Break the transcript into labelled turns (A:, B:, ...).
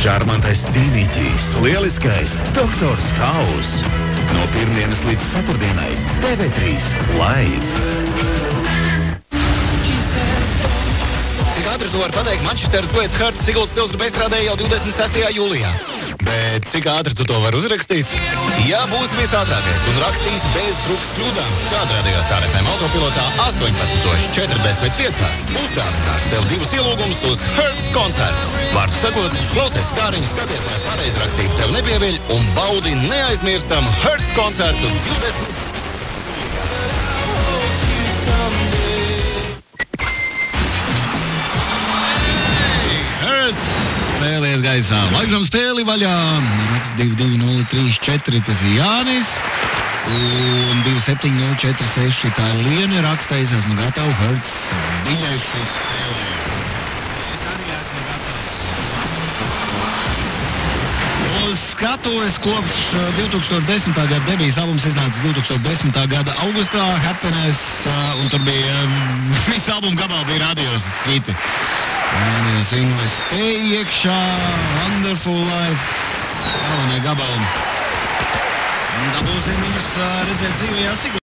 A: šarmantais cīnītājs, lieliskais doktors House. No pirmdienas līdz ceturtdienai TV3 Live.
B: Cik ātri to var pateikt, Manchesteras duets Hearts Siguldas pilsētu bezstrādēja jau 26. jūlijā. Bet cik ātri tu to var uzrakstīt? Ja būs visātrākais un rakstīs bez drukas kļūdām, kāda radījās tā FM autopilotā 18.45. Uzdāvināšu tev 2 ielūgumus uz Hearts koncertu. Vārdu sakot, klausies stāriņu, skaties, lai pareizi rakstību tev nepieviļ un baudi neaizmirstam Hearts koncertu 20.
C: Spēlies gaisā. Laižam spēli vaļā. Raksts 220334, tas ir Jānis. Un 27046, tā ir Liene. Raksta, es esmu gatavu Hearts biļešu spēlē. Uz skatuves kopš 2010. gada debijas albums iznāca 2010. gada augustā, Happiness, un tur bija visi albuma gabali bija radios hiti. Singles te iekšā, Wonderful Life, galvenie gabali. Dabūsim viņus redzēt dzīvajā Siguldā.